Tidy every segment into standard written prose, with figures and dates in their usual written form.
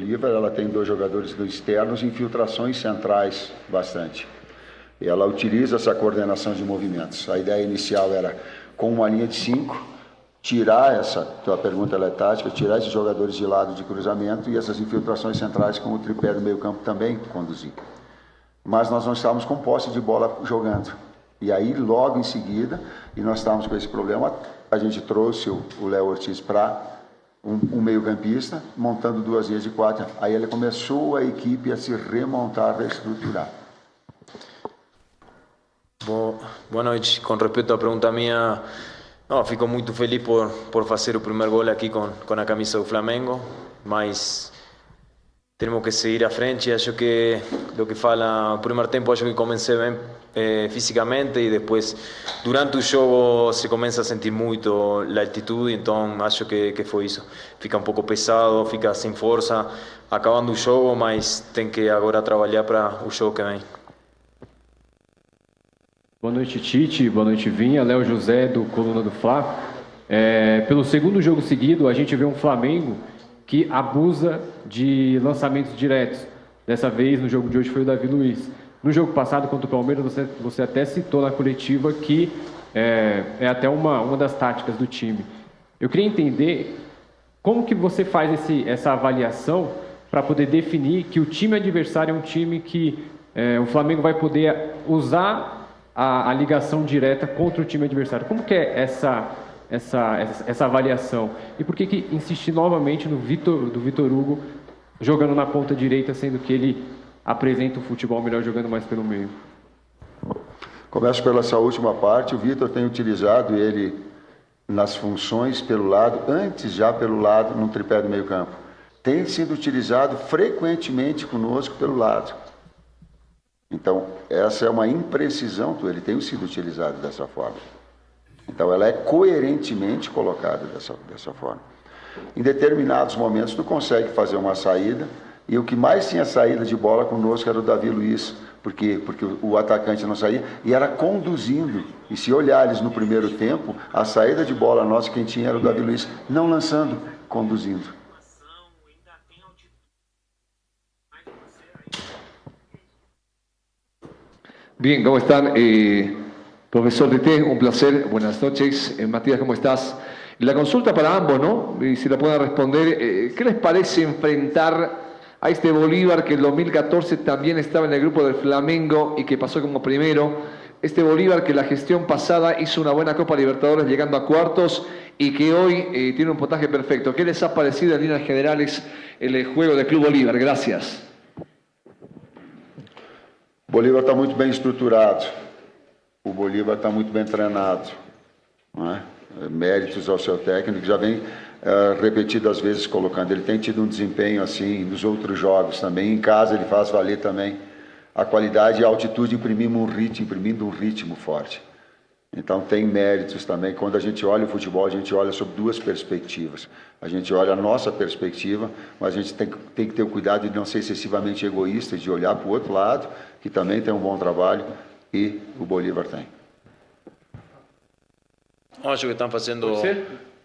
Bolívar, ela tem 2 jogadores externos e infiltrações centrais bastante. Ela utiliza essa coordenação de movimentos. A ideia inicial era, com uma linha de 5, tirar tua pergunta ela é tática, tirar esses jogadores de lado de cruzamento e essas infiltrações centrais com o tripé do meio campo também conduzir. Mas nós não estávamos com posse de bola jogando. E aí, logo em seguida, e nós estávamos com esse problema, a gente trouxe o Léo Ortiz para um meio-campista, montando 2 linhas de 4. Aí ele começou a equipe a se remontar, reestruturar. Boa noite. Com respeito à pergunta minha, fico muito feliz por fazer o primeiro gol aqui com a camisa do Flamengo, mas temos que seguir à frente. Acho que do que fala o primeiro tempo, acho que comecei bem fisicamente e depois, durante o jogo, se começa a sentir muito a altitude, então acho que foi isso. Fica um pouco pesado, fica sem força, acabando o jogo, mas tem que agora trabalhar para o jogo que vem. Boa noite, Tite. Boa noite, Vinha. Léo José, do Coluna do Fla. Pelo segundo jogo seguido, a gente vê um Flamengo que abusa de lançamentos diretos. Dessa vez, no jogo de hoje, foi o Davi Luiz. No jogo passado, contra o Palmeiras, você até citou na coletiva que é até uma das táticas do time. Eu queria entender como que você faz essa avaliação para poder definir que o time adversário é um time que o Flamengo vai poder usar a ligação direta contra o time adversário. Como que é essa avaliação? E por que insistir novamente do Vitor Hugo jogando na ponta direita, sendo que ele apresenta o futebol melhor jogando mais pelo meio? Começo pela essa última parte. O Vitor tem utilizado ele nas funções pelo lado, antes já pelo lado, no tripé do meio campo. Tem sido utilizado frequentemente conosco pelo lado. Então, essa é uma imprecisão, ele tem sido utilizado dessa forma. Então, ela é coerentemente colocada dessa forma. Em determinados momentos, tu consegue fazer uma saída, e o que mais tinha saída de bola conosco era o Davi Luiz, porque o atacante não saía, e era conduzindo. E se olhares no primeiro tempo, a saída de bola nossa, quem tinha era o Davi Luiz, não lançando, conduzindo. Bien, ¿cómo están? Profesor DT, un placer. Buenas noches. Matías, ¿cómo estás? La consulta para ambos, ¿no? Y si la pueden responder, ¿qué les parece enfrentar a este Bolívar que en 2014 también estaba en el grupo del Flamengo y que pasó como primero? Este Bolívar que la gestión pasada hizo una buena Copa Libertadores llegando a cuartos y que hoy tiene un puntaje perfecto. ¿Qué les ha parecido en líneas generales el juego del Club Bolívar? Gracias. O Bolívar está muito bem estruturado, o Bolívar está muito bem treinado, não é? Méritos ao seu técnico, que já vem repetidas vezes colocando. Ele tem tido um desempenho assim nos outros jogos também, em casa ele faz valer também a qualidade e a altitude, imprimindo um ritmo forte. Então tem méritos também. Quando a gente olha o futebol, a gente olha sob 2 perspectivas. A gente olha a nossa perspectiva, mas a gente tem que ter o cuidado de não ser excessivamente egoísta, de olhar para o outro lado, que também tem um bom trabalho, e o Bolívar tem. Acho que estão fazendo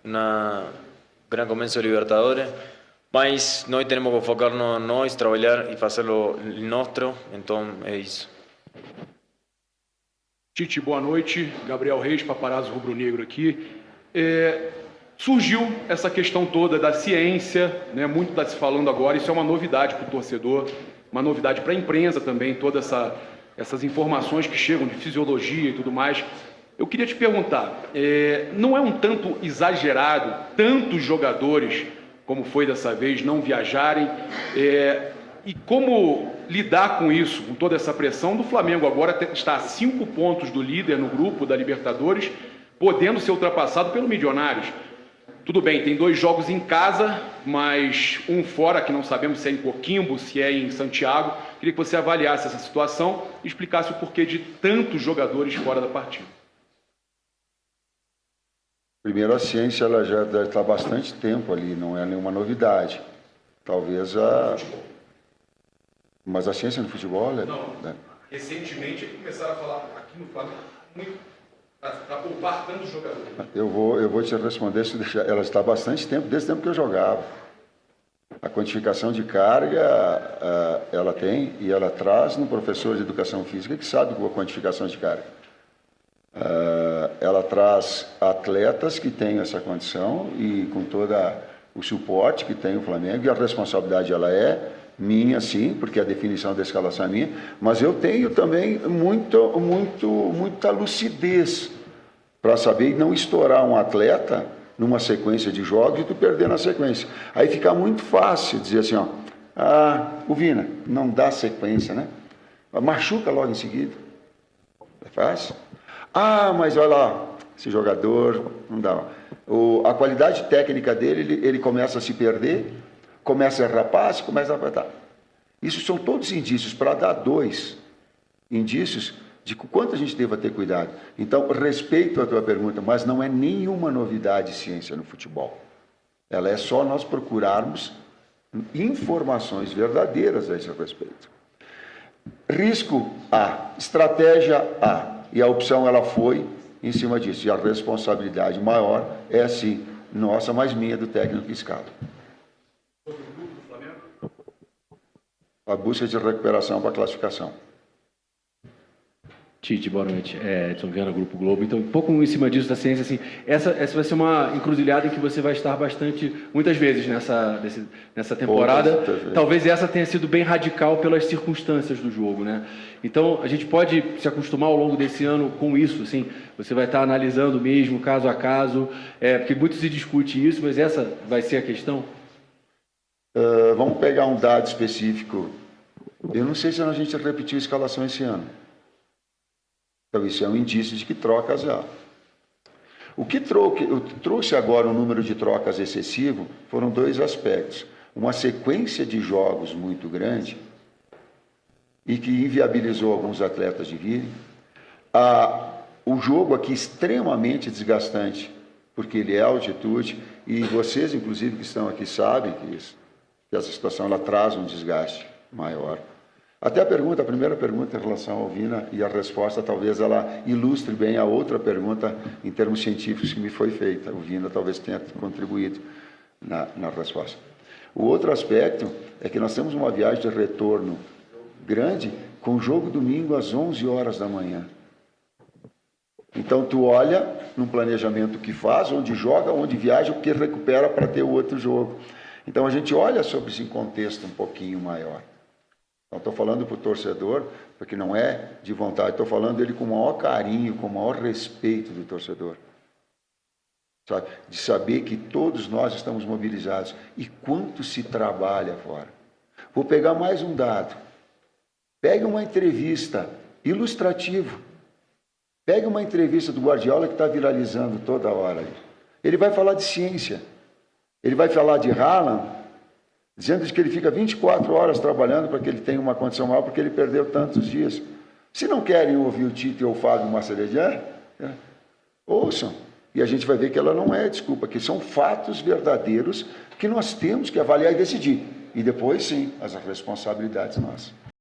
uma grande começo de Libertadores, mas nós temos que focar em nós, trabalhar e fazer o nosso, então é isso. Tite, boa noite. Gabriel Reis, Paparazzo Rubro-Negro aqui. Surgiu essa questão toda da ciência, né? Muito está se falando agora, isso é uma novidade para o torcedor, uma novidade para a imprensa também, todas essas informações que chegam de fisiologia e tudo mais. Eu queria te perguntar, não é um tanto exagerado tantos jogadores, como foi dessa vez, não viajarem? E como lidar com isso, com toda essa pressão do Flamengo agora está a 5 pontos do líder no grupo da Libertadores, podendo ser ultrapassado pelo Milionários. Tudo bem, tem 2 jogos em casa, mas um fora, que não sabemos se é em Coquimbo, se é em Santiago. Queria que você avaliasse essa situação e explicasse o porquê de tantos jogadores fora da partida. Primeiro, a ciência ela já está há bastante tempo ali, não é nenhuma novidade. Talvez Mas a ciência no futebol... Não, recentemente começaram a falar aqui no Flamengo muito para poupar tantos jogadores. Eu vou te responder se deixar. Ela está há bastante tempo, desde o tempo que eu jogava. A quantificação de carga, ela tem e ela traz no professor de educação física que sabe com a quantificação de carga. Ela traz atletas que têm essa condição e com todo o suporte que tem o Flamengo, e a responsabilidade ela é minha, sim, porque a definição da escalação é minha, mas eu tenho também muita lucidez para saber não estourar um atleta numa sequência de jogos e tu perder na sequência. Aí fica muito fácil dizer assim, ó, o Vina, não dá sequência, né? Machuca logo em seguida. É fácil. Mas olha lá, esse jogador, não dá. A qualidade técnica dele, ele começa a se perder, começa a errar, começa a apertar. Isso são todos indícios, para dar 2 indícios de quanto a gente deva ter cuidado. Então, respeito a tua pergunta, mas não é nenhuma novidade ciência no futebol. Ela é só nós procurarmos informações verdadeiras a esse respeito. Risco A, estratégia A, e a opção ela foi em cima disso. E a responsabilidade maior é sim nossa, mas minha do técnico que escala. A busca de recuperação para a classificação. Tite, boa noite. Edson Viana, Grupo Globo. Então, um pouco em cima disso da ciência, assim, essa vai ser uma encruzilhada em que você vai estar muitas vezes nessa temporada. Talvez essa tenha sido bem radical pelas circunstâncias do jogo, né? Então, a gente pode se acostumar ao longo desse ano com isso, assim, você vai estar analisando mesmo, caso a caso, porque muito se discute isso, mas essa vai ser a questão? Vamos pegar um dado específico. Eu não sei se a gente repetiu a escalação esse ano. Então, isso é um indício de que trocas há. O que trouxe agora um número de trocas excessivo foram 2 aspectos. Uma sequência de jogos muito grande e que inviabilizou alguns atletas de virem. O jogo aqui extremamente desgastante, porque ele é altitude, e vocês, inclusive, que estão aqui, sabem que essa situação ela traz um desgaste maior. Até a primeira pergunta em relação ao Vina e a resposta, talvez ela ilustre bem a outra pergunta em termos científicos que me foi feita. O Vina talvez tenha contribuído na resposta. O outro aspecto é que nós temos uma viagem de retorno grande com jogo domingo às 11 horas da manhã. Então, tu olha no planejamento que faz, onde joga, onde viaja, o que recupera para ter o outro jogo. Então, a gente olha sobre esse contexto um pouquinho maior. Então, estou falando para o torcedor, porque não é de vontade, estou falando dele com o maior carinho, com o maior respeito do torcedor. Sabe? De saber que todos nós estamos mobilizados e quanto se trabalha fora. Vou pegar mais um dado. Pegue uma entrevista ilustrativa. Pegue uma entrevista do Guardiola que está viralizando toda hora. Ele vai falar de ciência. Ele vai falar de Haaland, dizendo que ele fica 24 horas trabalhando para que ele tenha uma condição maior, porque ele perdeu tantos dias. Se não querem ouvir o Tite ou o Fábio Massaredia, ouçam. E a gente vai ver que ela não é desculpa, que são fatos verdadeiros que nós temos que avaliar e decidir. E depois, sim, as responsabilidades nossas.